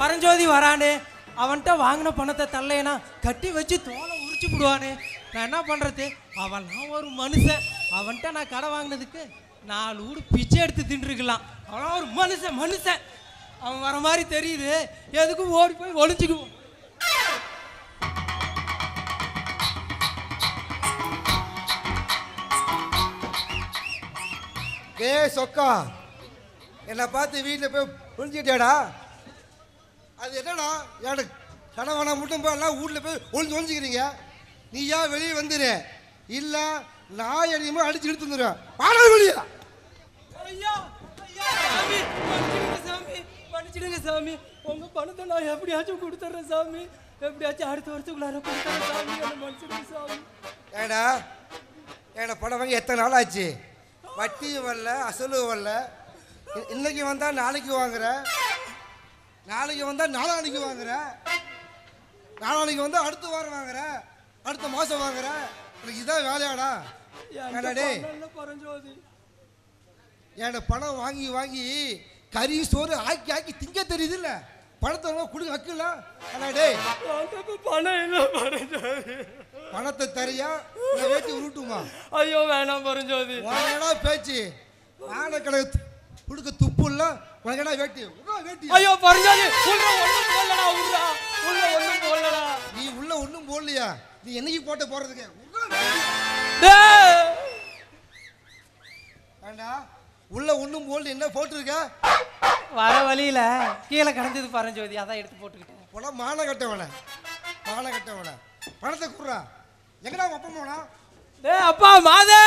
பரஞ்சோதி வரானே, அவன்கிட்ட வாங்கின பணத்தை தள்ளையனா கட்டி வச்சு தோலை உரிச்சு விடுவானே. நான் என்ன பண்ணுறது? அவன்லாம் ஒரு மனுஷன். அவன்கிட்ட நான் கடை வாங்கினதுக்கு 4 ஊடு பிச்சை எடுத்து தின்றுக்கலாம். அவன் ஒரு மனுஷன். அவன் வர மாதிரி தெரியுது. எதுக்கும் ஓடி போய் ஒளிஞ்சுக்குவோம். சொக்கா, என்னை பார்த்து வீட்டில் போய் ஒழிஞ்சிட்டேடா. அது என்னடா எனக்கு கணவனை மட்டும் போய் எல்லாம் வீட்டில் போய் ஒழிஞ்சுக்கிறீங்க. நீயா வெளியே வந்துடு, இல்லை நான் எதையுமே அடிச்சு எடுத்து வந்துடுவேன். பாடல் வெளியா மன்னிச்சிடுங்க சாமி. உங்க பணத்தை நான் எப்படியாச்சும் கொடுத்துட்றேன் சாமி. எப்படியாச்சும் அடுத்த வருஷத்துக்குள்ளார கொடுத்துறேன் சாமி. மன்னிச்சிடுங்க சாமி. ஏடா ஏடா பணம் வாங்கி எத்தனை நாள் ஆச்சு? வட்டியும் வரல, அசலும் வரல. இன்னைக்கு வந்தால் நாளைக்கு வாங்குற, நாளைக்கு வந்தால் நாளானைக்கு வாங்குற, நாளானைக்கு வந்தால் அடுத்த வாரம் வாங்குற, அடுத்த மாதம் வாங்குற. எனக்கு இதான் வேலையாடா? ஏடாடே பரஞ்சோதி, ஏட பணம் வாங்கி வாங்கி கறி சோறு ஆக்கி திங்க தெரியுது இல்ல? பணத்தை கொடுக்க வைக்கல. அடாடே பணம் இல்லை பரஞ்சோதி. பணத்தை தரியா வேட்டி உருட்டுமா? ஐயோ வேணாம் பரஞ்சோதி. உனக்கடா பேச்சு? ஆன கடை கொடுக்க துப்பு இல்ல, உனக்கடா வேட்டி வேட்டி? ஐயோ பரஞ்சோதி, நீ உள்ள ஒண்ணும் போடலையா? நீ என்னைக்கு போட்ட போறதுக்கு வேண்டா. உள்ள ஒண்ணும் போடல, என்ன போட்டுருக்க? வர வழியில கீழே கிடந்தது பரஞ்சோதி, அதான் எடுத்து போட்டுக்கிட்டேன். போல மான கட்டவன பணத்தை குடுறா. எங்கடா அப்பா போனா? டேய் அப்பா மாதே,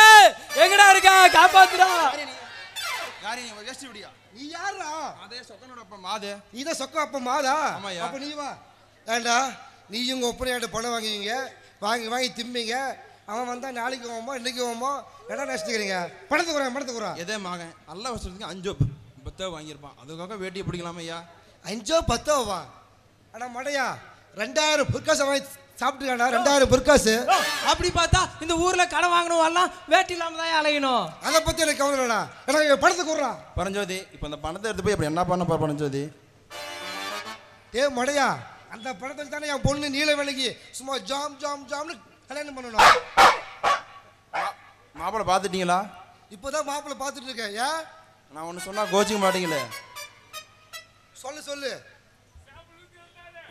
எங்கடா இருக்க? காப்பாத்துடா. யாரே நீ வேஸ்ட் விடியா? நீ யாரா? அதே சொக்கனோட அப்பா மாதே. நீதான் சொக்க அப்பா மாதா? ஆமாயா. அப்ப நீ வா. ஏண்டா நீயும் உங்க ஒப்பனையாட்ட பணம் வாங்குவீங்க, வாங்கி திம்பிங்க. அவன் வந்தா நாளைக்கு போவோமோ இன்னைக்கு போவோமோ இடம் நஷ்டிக்கிறீங்க. பணத்தை குறா. எதே மகன் நல்ல வருஷத்துக்கு 5 10 வாங்கியிருப்பான். அதுக்காக வேட்டியை பிடிக்கலாமா ஐயா? 5 10 வா? அடா மடையா, 2000 பொற்காசு வாங்கி சாப்பிட்டுக்காண்டா. 2000 பொற்காசு. அப்படி பார்த்தா இந்த ஊர்ல கடை வாங்கணும் எல்லாம் வேட்டி இல்லாம தான் அலையணும். அதை பத்தி எனக்கு கவலை இல்லடா. எனக்கு பணத்தை குறா. பரஞ்சோதி, இப்போ இந்த பணத்தை எடுத்து போய் அப்படி என்ன பண்ண போற பரஞ்சோதி? மடையா, அந்த பணத்தில் தானே என் பொண்ணு நீல வேலைக்கு சும்மா ஜாம்னு கல்யாணம் பண்ணணும். மாப்பிள்ளை பார்த்துட்டீங்களா? இப்போதான் மாப்பிள்ளை பார்த்துட்டு இருக்கேன். ஏன் நான் ஒன்று சொன்னா கோச்சிக்க மாட்டீங்களே? சொல்லு.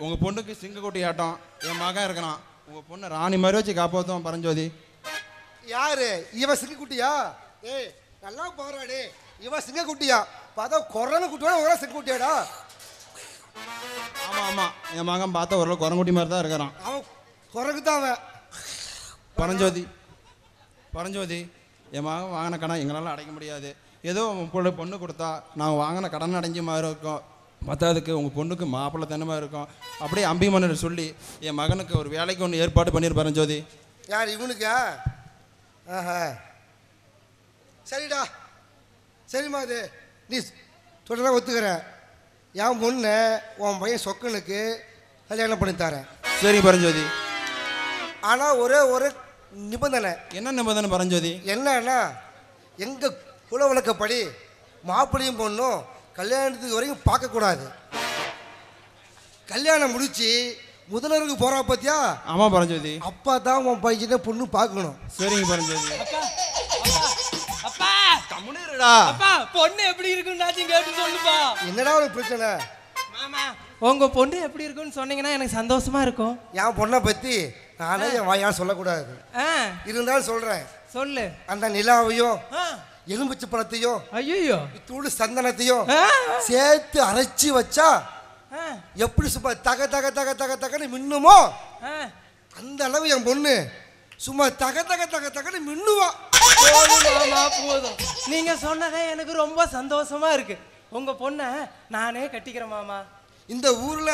உங்கள் பொண்ணுக்கு சிங்கக்குட்டி ஆட்டம் என் மகன் இருக்கிறான். உங்கள் பொண்ணை ராணி மாதிரி வச்சு காப்பாற்றுவோம் பரஞ்சோதி. யாரு இவன்? சிங்கக்குட்டியா? ஏய் நல்லா போறாடே, இவன் சிங்கக்குட்டியா? பார்த்தா குரங்கு குட்டியோட ஒரு சிங்கக்குட்டியாடா? ஆமாம் என் மகன் பார்த்தா ஒரு குரங்குட்டி மாதிரி தான் இருக்கிறான். அவன் குரங்கு தான் அவன். பரஞ்சோதி, என் மகன் வாங்கின கடன் எங்களால் அடைக்க முடியாது. ஏதோ உங்கள் பொண்ணு கொடுத்தா நாங்கள் வாங்கின கடன் அடைஞ்ச மாதிரி இருக்கும். மற்றதுக்கு உங்கள் பொண்ணுக்கு மாப்பிள்ளை தனமாக இருக்கும். அப்படியே அம்பிமன்னர் சொல்லி என் மகனுக்கு ஒரு வேலைக்கு ஒன்று ஏற்பாடு பண்ணியிருப்பாரு ஜோதி. யார் இவனுக்கா? ஆஹா சரிடா, சரிம்மா. அது நீ சொல்கிறதா ஒத்துக்கிறேன். என் பொண்ணு உன் பையன் சொக்கனுக்கு கல்யாணம் பண்ணி தரேன். சரி பரஞ்சோதி. ஆனால் ஒரே ஒரு நிபந்தனை. என்ன நிபந்தனை பரஞ்சோதி? என்னன்னா, எங்கள் குல வழக்கப்படி மாப்பிள்ளையும் பொண்ணும் கல்யாணத்துக்கு வரைக்கும் பார்க்கக்கூடாது. கல்யாணம் முடிச்சு முதலருக்கு போறா பத்தியா? ஆமா பரஞ்சோதி. அப்பா தான் உன் பையனை பொண்ணு பார்க்கணும். சரிங்க பரஞ்சோதி. அப்பா கம்முனிருடா. அப்பா பொண்ணு எப்படி இருக்குன்னு கேட்டு சொல்லுப்பா. என்னடா ஒரு பிரச்சனை? மாமா, உங்க பொண்ணு எப்படி இருக்குன்னு சொன்னீங்கன்னா எனக்கு சந்தோஷமா இருக்கும். என் பொண்ணை பத்தி நானே என் வாயால் சொல்லக்கூடாது, இருந்தாலும் சொல்றேன். சொல்லு. அந்த நிலாவையும் எலும்பிச்சு பழத்தையும் ஐயோ தூள் சந்தனத்தையும் சேர்த்து அரைச்சி வச்சா எப்படி சும்மா தக தக தக தக தகன்னு மின்னுமோ அந்த அளவு என் பொண்ணு சும்மா தக தக தக தகன்னு மின்னுவா. போதும், நீங்க சொன்னதே எனக்கு ரொம்ப சந்தோஷமா இருக்கு. உங்க பொண்ணை நானே கட்டிக்கிறேன் மாமா. இந்த ஊர்ல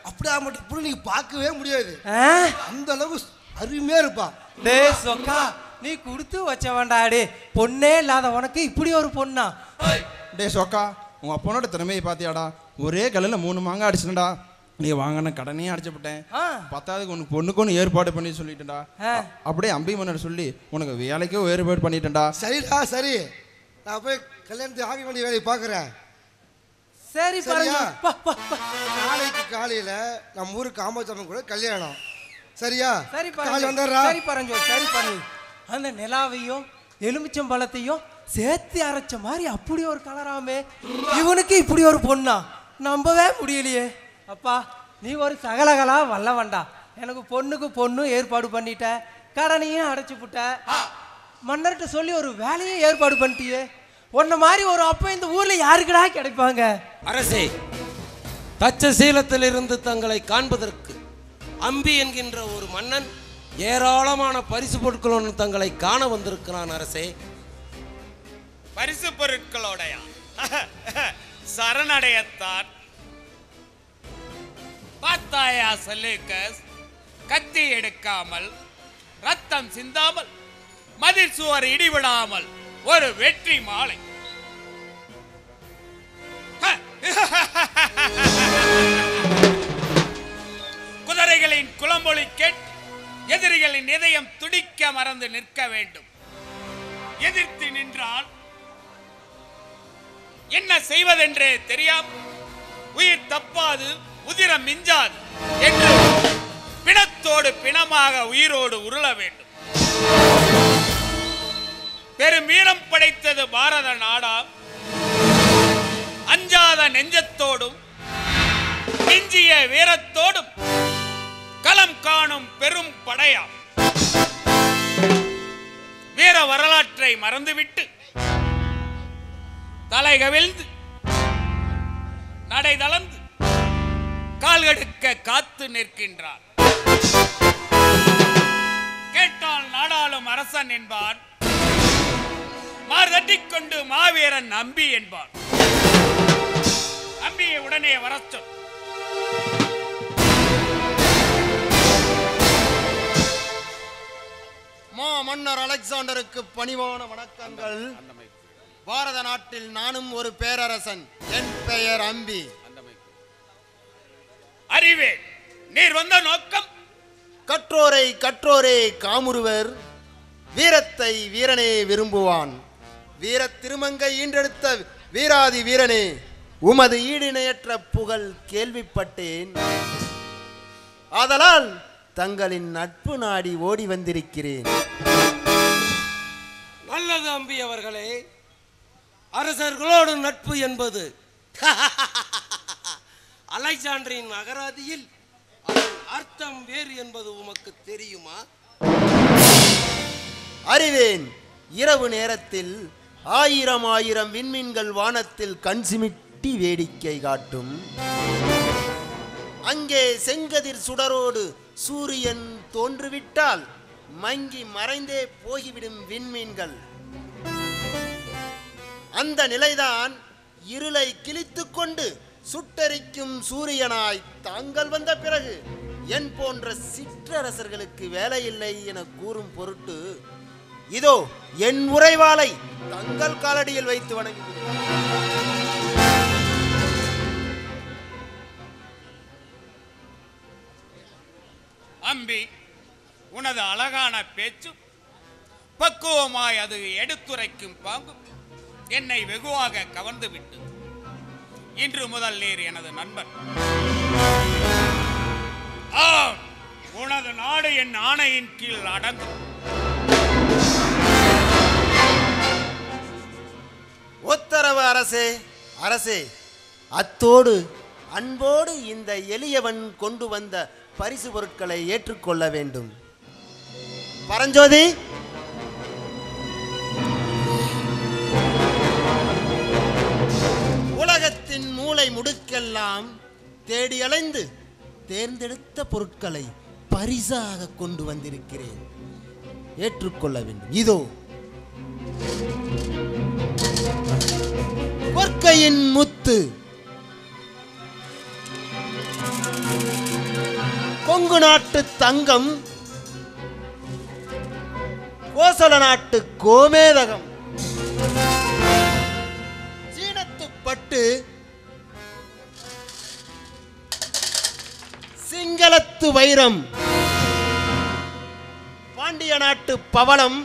அப்படியே மட்டும் நீங்க பார்க்கவே முடியாது. அந்த அளவு அருமையா இருப்பா. டேய் சொக்கா, நீ கொடுத்து வச்சவன்டாடே. பொண்ணே இல்லாத உனக்கு இப்படி ஒரு பொண்ணா? டே சொக்கா, உங்க அப்பனோட திறமையை பாத்தியாடா? ஒரே கல்லில் 3 மாங்காய் அடிச்சுடா. நீ வாங்கின கடனையும் அடிச்சுட்டேன். 10ஆவதுக்கு உனக்கு பொண்ணுக்கு ஒன்று ஏற்பாடு பண்ணி சொல்லிட்டேன்டா. அப்படியே அம்பிமன்னர் சொல்லி உனக்கு வேலைக்கும் ஏற்பாடு பண்ணிட்டேன்டா. சரிடா, சரி. நான் போய் கல்யாணத்துக்கு ஆகி வேண்டிய வேலையை பார்க்குறேன். சரி சரியா? பரஞ்சோதி. நாளைக்கு காலையில நம்ம ஊரு காமோச்சம்மன் கூட கல்யாணம். சரியா? சரி காலை வந்துடுறா. சரி பரஞ்சோதி, சரி பரஞ்சோதி. அந்த நிலாவையும் எலுமிச்சம்பழத்தையும் சேர்த்து அரைச்ச மாதிரி அப்படி ஒரு கலராமே, இவனுக்கு இப்படி ஒரு பொண்ணா? நம்பவே முடியலையே. அப்பா, நீ ஒரு சகலகலா வல்லவன்டா. எனக்கு பொண்ணுக்கு பொண்ணு ஏற்பாடு பண்ணிட்ட, கடனையும் அடைச்சி புட்ட, மன்னர்கிட்ட சொல்லி ஒரு வேலையும் ஏற்பாடு பண்ணிட்டியே. உன்ன மாதிரி ஒரு அப்பா இந்த ஊர்ல யாருக்குடா கிடைப்பாங்க? அரசே, தட்சசீலத்திலிருந்து தங்களை காண்பதற்கு அம்பி என்கின்ற ஒரு மன்னன் ஏராளமான பரிசு பொருட்களுடன் தங்களை காண வந்திருக்கிறான் அரசே. பரிசு பொருட்களோடையா? சரணடையத்தான். பார்த்தாயா செல்லுக்கஸ், கத்தி எடுக்காமல், ரத்தம் சிந்தாமல், மதில் சுவர் இடிவிடாமல் ஒரு வெற்றி மாலை. குதிரைகளின் குளம்பொலி கேட்டு எதிரிகளின் இதயம் துடிக்க மறந்து நிற்க வேண்டும். எதிர்த்து நின்றால் என்ன செய்வதென்றே தெரியாமல் உயிர் தப்பாது உதிரம் மிஞ்சாது என்று பிணத்தோடு பிணமாக உயிரோடு உருள வேண்டும். பெருமீரம் படைத்தது பாரத நாடாம். அஞ்சாத நெஞ்சத்தோடும் நெஞ்சிய வீரத்தோடும் களம் காணும் பெரும் படையாம். வீர வரலாற்றை மறந்துவிட்டு தலை கவிழ்ந்து நடை தளர்ந்து கால்கடுக்க காத்து நிற்கின்றார். கேட்டால் நாடாளும் அரசன் என்பான், மார்தட்டிக் கொண்டு மாவீரன் அம்பி என்பான். அம்பியை உடனே வரச்சொல். மன்னர் அலெக்சாண்டருக்கு பணிவான வணக்கங்கள். பாரத நாட்டில் நானும் ஒரு பேரரசன். என் பெயர் அம்பி. அறிவே, நீர் வந்த நோக்கம்? கற்றோரை கற்றோரே காமுறுவர், வீரத்தை வீரனே விரும்புவான். வீர திருமங்கை ஈன்றெடுத்த வீராதி வீரனே, உமது ஈடிணையற்ற புகழ் கேள்விப்பட்டேன். ஆதலால் தங்களின் நட்பு நாடி ஓடி வந்திருக்கிறேன். நல்லது அம்பி அவர்களே, அரசர்களோடு நட்பு என்பது அலெக்சாண்டரின் அகராதியில் அதன் அர்த்தம் வேறு என்பது உமக்கு தெரியுமா? அறிவேன். இரவு நேரத்தில் ஆயிரம் ஆயிரம் விண்மீன்கள் வானத்தில் கண் சிமிட்டி வேடிக்கை காட்டும். அங்கே செங்கதிர் சுடரோடு சூரியன் தோன்றுவிட்டால் மங்கி மறைந்தே போகிவிடும் விண்மீன்கள். அந்த நிலைதான் இருளை கிழித்துக் கொண்டு சுட்டரிக்கும் சூரியனாய் தாங்கள் வந்த பிறகு என் போன்ற சிற்றரசர்களுக்கு வேலையில்லை என கூறும் பொருட்டு இதோ என் உறைவாளை தங்கள் காலடியில் வைத்து வணங்குகிறேன். அம்பி, உனது அழகான பேச்சு, பக்குவமாய் அது எடுத்துரைக்கும் பாங்கு என்னை வெகுவாக கவர்ந்து விட்டு இன்று முதல் நீர் எனது நண்பன். ஆம், உனது நாடு என் ஆணையின் கீழ் அடங்கும். உத்தரவு அரசே. அரசே, அத்தோடு அன்போடு இந்த எளியவன் கொண்டு வந்த பரிசு பொருட்களை ஏற்றுக்கொள்ள வேண்டும். பரஞ்சோதி, உலகத்தின் மூளை முடுக்கெல்லாம் தேடி அலைந்து தேர்ந்தெடுத்த பொருட்களை பரிசாக கொண்டு வந்திருக்கிறேன். ஏற்றுக்கொள்ள வேண்டும். இதோ கொற்கையின் முத்து, கொங்கு நாட்டு தங்கம், கோசல நாட்டு கோமேதகம், சீனத்து பட்டு, சிங்களத்து வைரம், பாண்டிய நாட்டு பவளம்,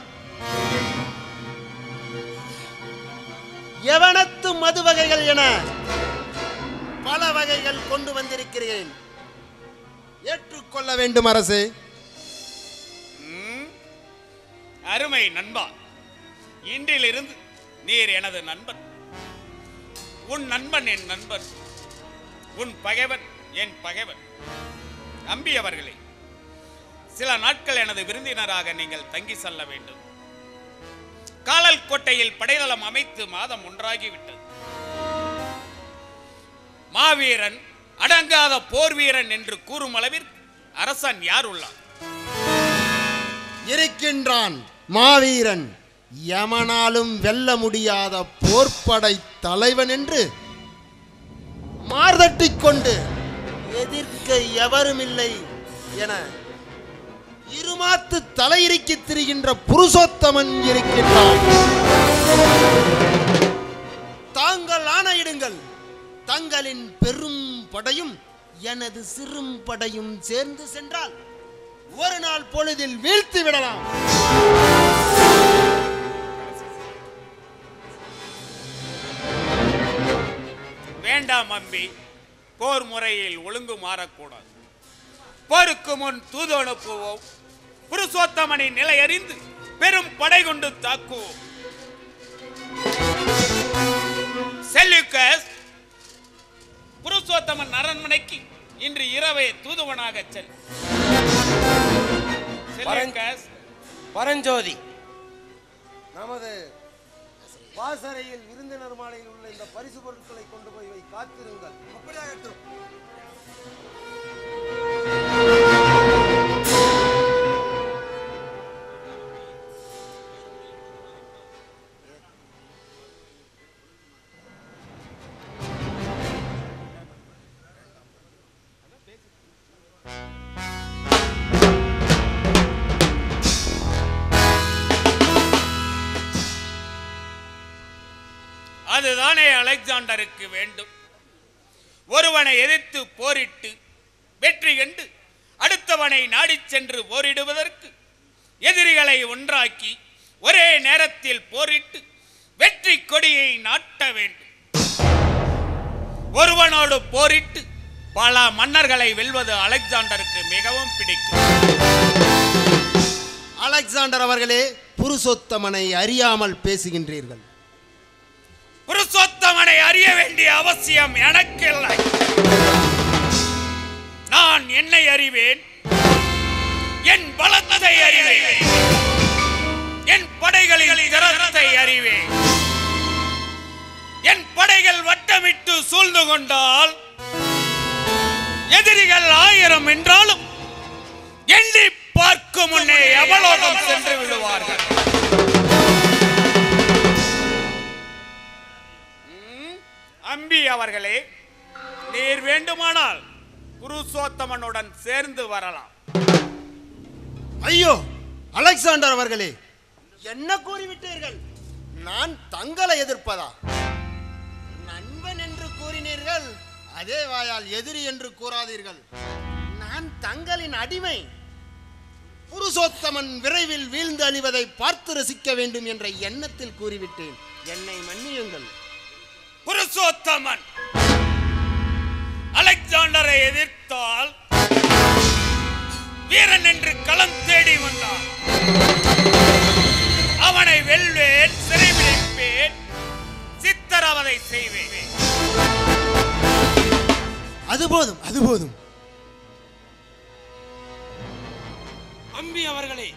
யவனத்து மது வகைகள் என பல வகைகள் கொண்டு வந்திருக்கிறேன். ஏற்றுக்கொள்ள வேண்டும் அரசே. அருமை நண்பா, இன்றிலிருந்து நீர் எனது நண்பன். உன் நண்பன் என் நண்பன், உன் பகைவன் என் பகைவன். அம்பி அவர்களே, சில நாட்கள் எனது விருந்தினராக நீங்கள் தங்கி செல்ல வேண்டும். காலல் கோட்டையில் படைதளம் அமைத்து மாதம் ஒன்றாகிவிட்டது. மாவீரன், அடங்காத போர் வீரன் என்று கூறும் அளவிற்கு அரசன் யார் உள்ளார்? இருக்கின்றான் மாவீரன், யமனாலும் வெல்ல முடியாத போர்ப்படை தலைவன் என்று மார்தட்டிக் கொண்டு எதிர்க்க எவரும் இல்லை என இருமாத்து தலையிறுக்கி திரிகின்ற புருஷோத்தமன் இருக்கின்றான். தாங்கள் ஆணையிடுங்கள். தங்களின் பெரும் படையும் எனது சிறும் படையும் சேர்ந்து சென்றால் ஒரு நாள் பொழுதில் வீழ்த்தி விடலாம். வேண்டாம் அம்பி, போர் முறையில் ஒழுங்கு மாறக்கூடாது. போருக்கு முன் தூது அனுப்புவோம். புருஷோத்தமனின் நிலை அறிந்து பெரும் படை கொண்டு தாக்குவோம். செல்யூக்கஸ், புருஷோத்தமன் அரண்மனைக்கு இன்று இரவே தூதுவனாக செல். செல்யூக்கஸ், பரஞ்சோதி, நமது வாசரையில் விருந்தினர் மாலையில் உள்ள இந்த பரிசு பொருட்களை கொண்டு போய் காத்திருங்கள். அப்படியாகட்டும். அதுதானே அலெக்சாண்டருக்கு வேண்டும். ஒருவனை எதிர்த்து போரிட்டு வெற்றி கண்டு அடுத்தவனை நாடிச் சென்று போரிடுவதற்கு எதிரிகளை ஒன்றாக்கி ஒரே நேரத்தில் போரிட்டு வெற்றி கொடியை நாட்ட வேண்டும். ஒருவனோடு போரிட்டு பல மன்னர்களை வெல்வது அலெக்சாண்டருக்கு மிகவும் பிடிக்கும். அலெக்சாண்டர் அவர்களே, புருஷோத்தமனை அறியாமல் பேசுகின்றீர்கள். புருஷோத்தமனை அறிய வேண்டிய அவசியம் எனக்கு இல்லை. நான் என்னை அறிவேன், என் பலத்தை அறிவேன், என் படைகளின் திறத்தை அறிவேன். என் படைகள் வட்டமிட்டு சூழ்ந்து கொண்டால் எதிரிகள் 1000 என்றாலும் எண்ணி பார்க்கும் முன்னே எவலோகம் சென்று விடுவார்கள். அம்பி அவர்களே, நீர் வேண்டுமானால் புருஷோத்தமனுடன் சேர்ந்து வரலாம். ஐயோ அலெக்சாண்டர் அவர்களே, என்ன கூறிவிட்டீர்கள்? நான் தங்களை எதிர்ப்பதா? நண்பன் என்று கூறினீர்கள், அதே வாயால் எதிரி என்று கூறாதீர்கள். நான் தங்களின் அடிமை. புருஷோத்தமன் விரைவில் வீழ்ந்து அழிவதை பார்த்து ரசிக்க வேண்டும் என்ற எண்ணத்தில் கூறிவிட்டேன். என்னை மன்னியுங்கள். புருஷோத்தமன் அலெக்சாண்டரை எதிர்த்தால் வீரன் என்று களம் தேடி வந்தான். அவனை வெல்வேன், சிறைபிடிப்பேன், சித்தரவதை செய்வேன். அது போதும், அது போதும். அம்பி அவர்களே,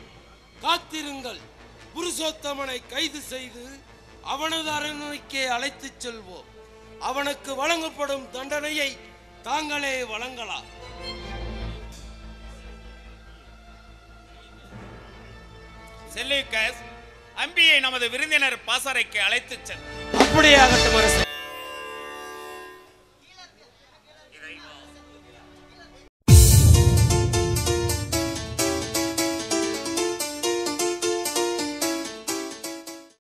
காத்திருங்கள். புருஷோத்தமனை கைது செய்து அவனது அரண்மனைக்கே அழைத்துச் செல்வோம். அவனுக்கு வழங்கப்படும் தண்டனையை தாங்களே வழங்கலாம். செல்யூக்கஸ், அம்பியை நமது விருந்தினர் பாசறைக்கு அழைத்துச் செல். அப்படியே ஆகட்டும்.